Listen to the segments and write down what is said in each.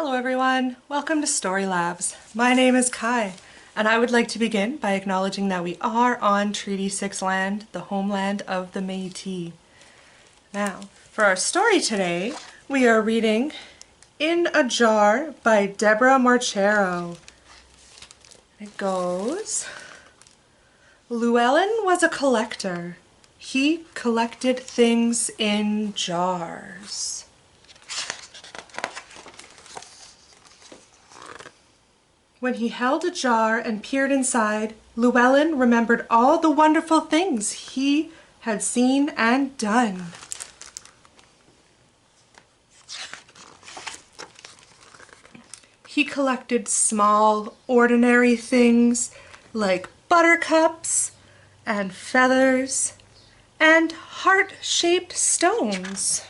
Hello everyone, welcome to Story Labs. My name is Kai, and I would like to begin by acknowledging that we are on Treaty 6 land, the homeland of the Métis. Now, for our story today, we are reading In a Jar by Deborah Marcero. It goes, Llewellyn was a collector. He collected things in jars. When he held a jar and peered inside, Llewellyn remembered all the wonderful things he had seen and done. He collected small, ordinary things like buttercups and feathers and heart-shaped stones.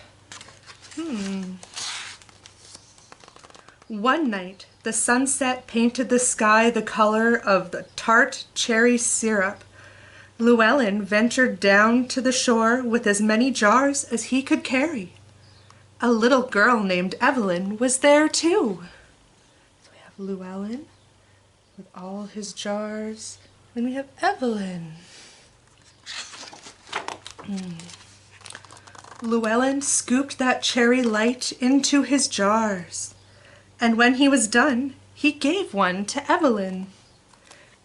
One night, the sunset painted the sky the color of the tart cherry syrup. Llewellyn ventured down to the shore with as many jars as he could carry. A little girl named Evelyn was there too. So we have Llewellyn with all his jars, and we have Evelyn. Llewellyn scooped that cherry light into his jars. And when he was done, he gave one to Evelyn.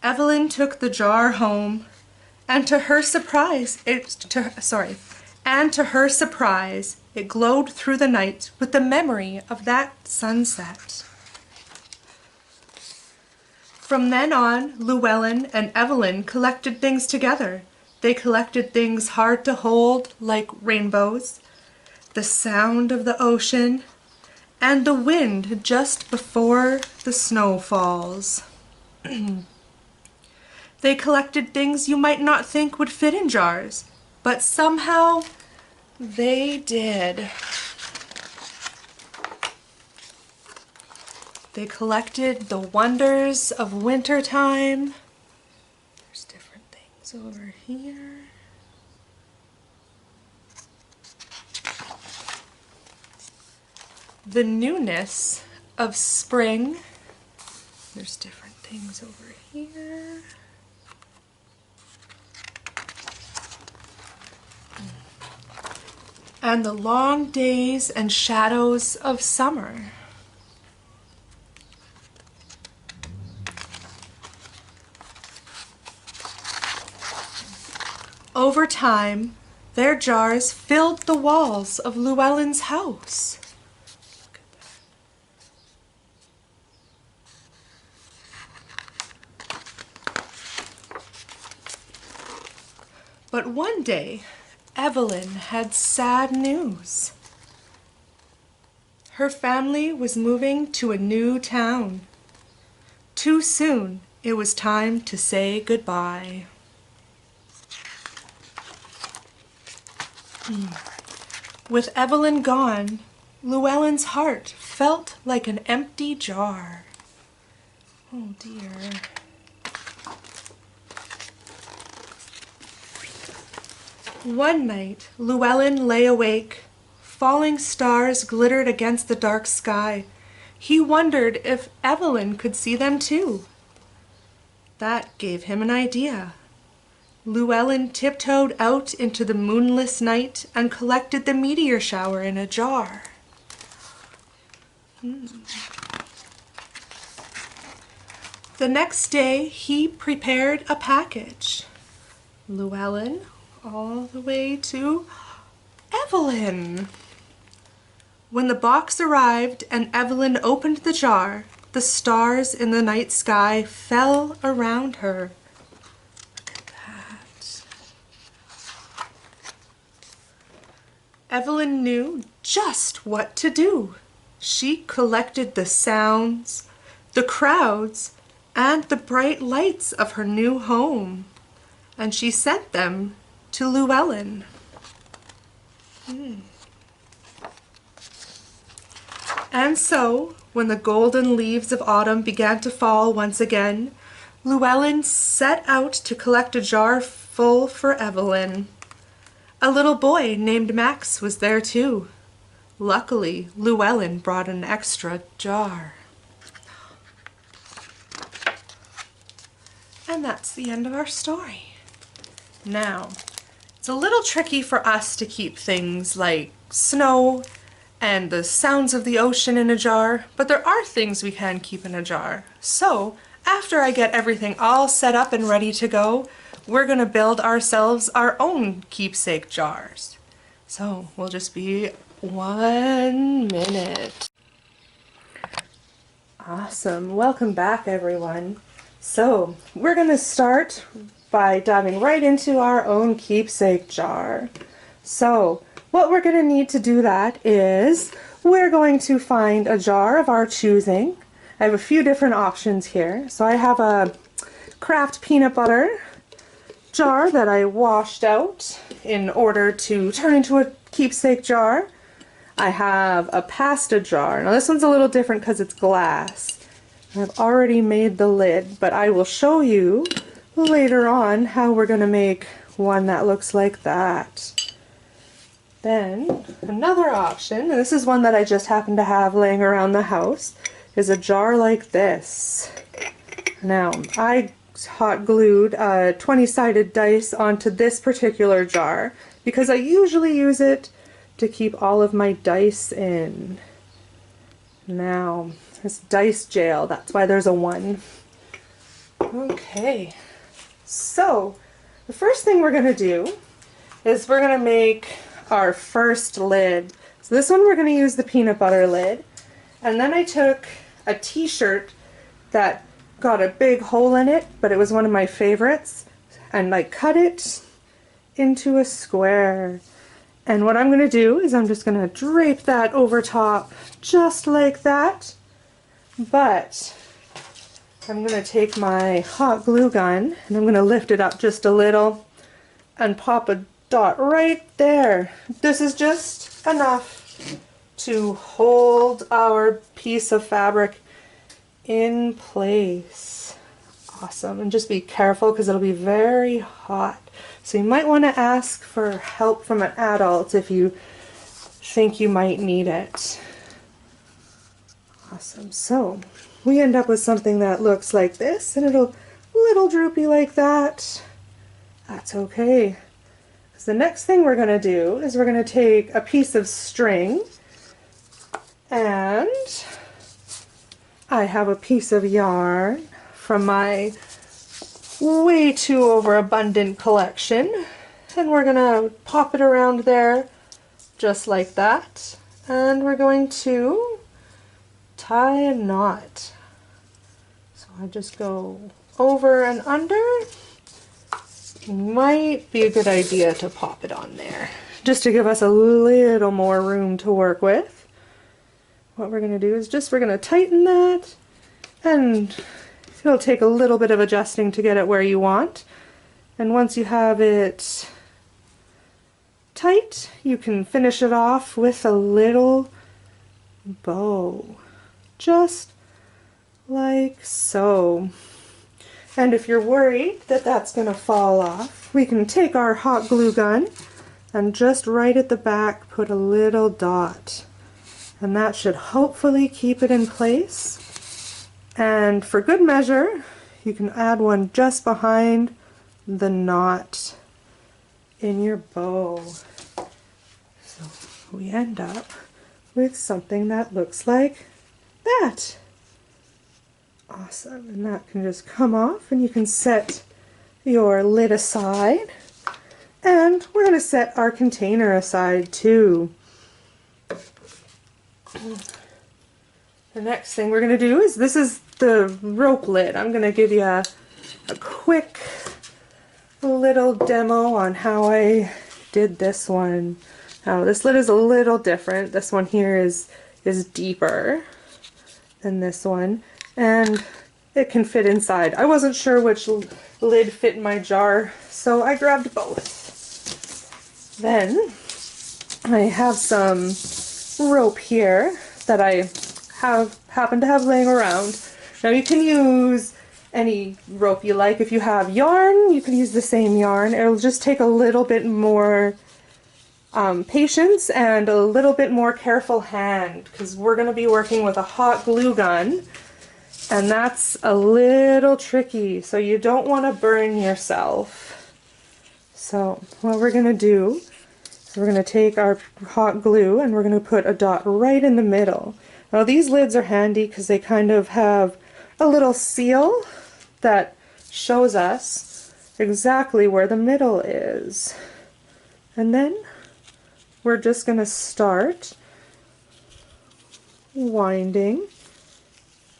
Evelyn took the jar home, and to her surprise, it glowed through the night with the memory of that sunset. From then on, Llewellyn and Evelyn collected things together. They collected things hard to hold, like rainbows, the sound of the ocean, and the wind just before the snow falls. They collected things you might not think would fit in jars, but somehow they did. They collected the wonders of wintertime. There's different things over here. The newness of spring. There's different things over here. And the long days and shadows of summer. Over time, their jars filled the walls of Llewellyn's house. But one day, Evelyn had sad news. Her family was moving to a new town. Too soon, it was time to say goodbye. With Evelyn gone, Llewellyn's heart felt like an empty jar. Oh dear. One night, Llewellyn lay awake. Falling stars glittered against the dark sky. He wondered if Evelyn could see them too. That gave him an idea. Llewellyn tiptoed out into the moonless night and collected the meteor shower in a jar. The next day, he prepared a package. Llewellyn all the way to Evelyn. When the box arrived and Evelyn opened the jar, the stars in the night sky fell around her. Look at that. Evelyn knew just what to do. She collected the sounds, the crowds, and the bright lights of her new home, and she sent them to Llewellyn. And so, when the golden leaves of autumn began to fall once again, Llewellyn set out to collect a jar full for Evelyn. A little boy named Max was there too. Luckily, Llewellyn brought an extra jar. And that's the end of our story. Now, it's a little tricky for us to keep things like snow and the sounds of the ocean in a jar, but there are things we can keep in a jar. So, after I get everything all set up and ready to go, we're gonna build ourselves our own keepsake jars. So, we'll just be 1 minute. Awesome, welcome back everyone. So, we're gonna start by diving right into our own keepsake jar. So, what we're gonna need to do that is we're going to find a jar of our choosing. I have a few different options here. So I have a Kraft peanut butter jar that I washed out in order to turn into a keepsake jar. I have a pasta jar. Now this one's a little different because it's glass. I've already made the lid, but I will show you later on how we're going to make one that looks like that. Then another option, and this is one that I just happen to have laying around the house, is a jar like this. Now I hot glued a 20-sided dice onto this particular jar because I usually use it to keep all of my dice in. Now this dice jail, that's why there's a 1. Okay, so the first thing we're going to do is we're going to make our first lid. So this one we're going to use the peanut butter lid, and then I took a t-shirt that got a big hole in it, but it was one of my favorites, and I cut it into a square. And what I'm going to do is I'm just going to drape that over top just like that, but I'm going to take my hot glue gun and I'm going to lift it up just a little and pop a dot right there. This is just enough to hold our piece of fabric in place. Awesome. And just be careful because it'll be very hot. So you might want to ask for help from an adult if you think you might need it. Awesome. So we end up with something that looks like this, and it'll little droopy like that. That's okay. The next thing we're going to do is we're going to take a piece of string, and I have a piece of yarn from my way too overabundant collection, and we're going to pop it around there just like that, and we're going to tie a knot. So I just go over and under. Might be a good idea to pop it on there just to give us a little more room to work with. What we're going to do is we're going to tighten that, and it'll take a little bit of adjusting to get it where you want. And once you have it tight, you can finish it off with a little bow, just like so. And if you're worried that that's going to fall off, we can take our hot glue gun and just right at the back put a little dot. And that should hopefully keep it in place. And for good measure, you can add one just behind the knot in your bow. So we end up with something that looks like that. Awesome, and that can just come off, and you can set your lid aside, and we're going to set our container aside too. The next thing we're going to do is, this is the rope lid. I'm going to give you a quick little demo on how I did this one. Now this lid is a little different. This one here is deeper than this one, and it can fit inside. I wasn't sure which lid fit in my jar, so I grabbed both. Then I have some rope here that I happen to have laying around. Now you can use any rope you like. If you have yarn, you can use the same yarn. It'll just take a little bit more patience and a little bit more careful hand, because we're going to be working with a hot glue gun, and that's a little tricky, so you don't want to burn yourself. So what we're going to do is we're going to take our hot glue and we're going to put a dot right in the middle. Now these lids are handy because they kind of have a little seal that shows us exactly where the middle is. And then we're just going to start winding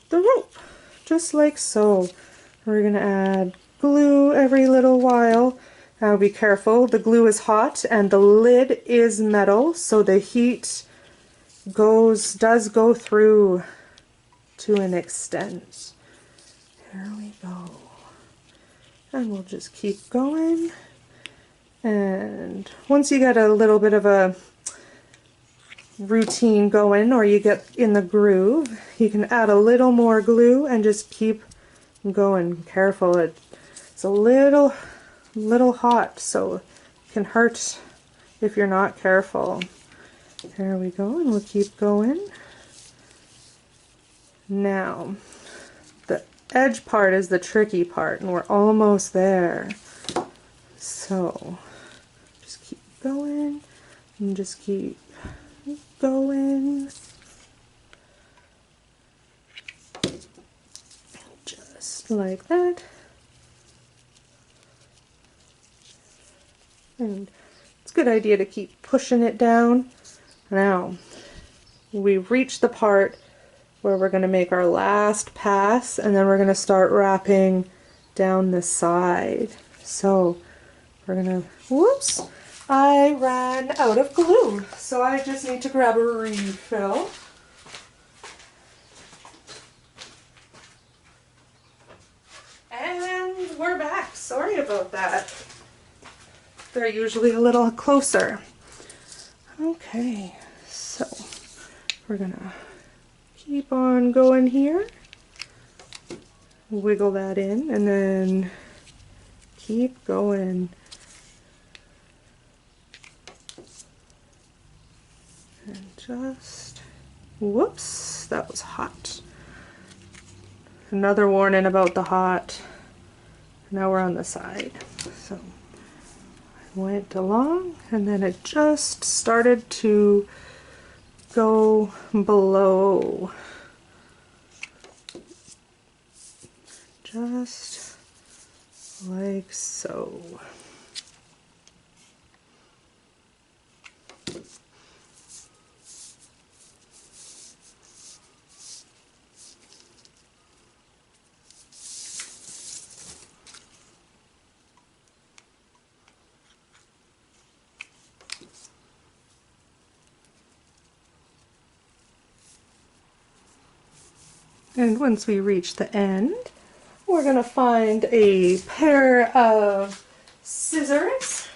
the rope, just like so. We're going to add glue every little while. Now be careful, the glue is hot and the lid is metal, so the heat does go through to an extent. There we go. And we'll just keep going. And once you get a little bit of a routine going, or you get in the groove, you can add a little more glue and just keep going. Careful, it's a little hot, so it can hurt if you're not careful. There we go, and we'll keep going. Now, the edge part is the tricky part, and we're almost there. So, just keep going, and just keep going. Just like that. And it's a good idea to keep pushing it down. Now, we've reached the part where we're going to make our last pass, and then we're going to start wrapping down the side. So we're going to, whoops, I ran out of glue, so I just need to grab a refill. And we're back. Sorry about that. They're usually a little closer. Okay, so we're gonna keep on going here. Wiggle that in and then keep going. And just, whoops, that was hot. Another warning about the hot. Now we're on the side. So went along and then it just started to go below, just like so. And once we reach the end, we're going to find a pair of scissors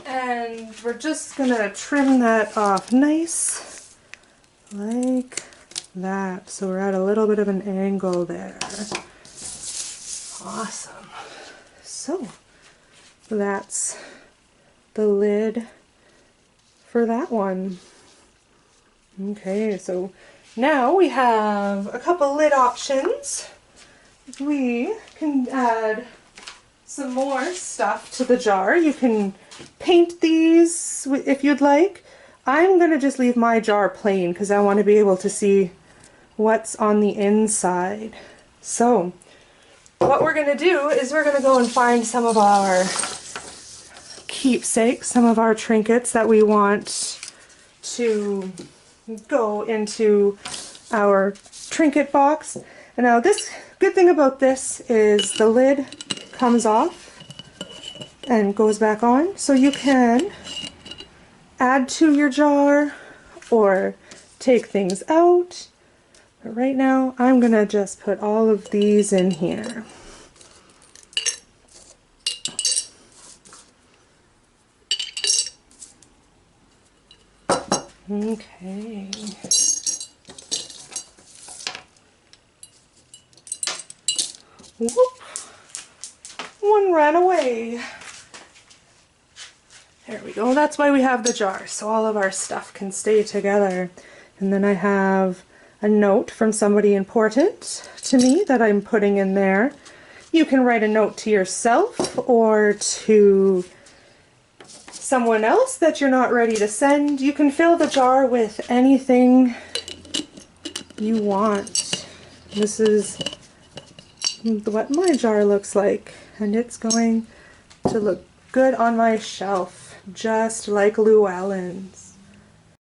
and we're just going to trim that off nice like that. So we're at a little bit of an angle there. Awesome. So that's the lid for that one. Okay, so now we have a couple lid options. We can add some more stuff to the jar. You can paint these if you'd like. I'm going to just leave my jar plain because I want to be able to see what's on the inside. So what we're going to do is we're going to go and find some of our keepsakes, some of our trinkets that we want to go into our trinket box. And now this good thing about this is the lid comes off and goes back on, so you can add to your jar or take things out. But right now I'm gonna just put all of these in here. Okay. Whoop. One ran away. There we go. That's why we have the jar, so all of our stuff can stay together. And then I have a note from somebody important to me that I'm putting in there. You can write a note to yourself or to someone else that you're not ready to send. You can fill the jar with anything you want. This is what my jar looks like, and it's going to look good on my shelf, just like Llewellyn's.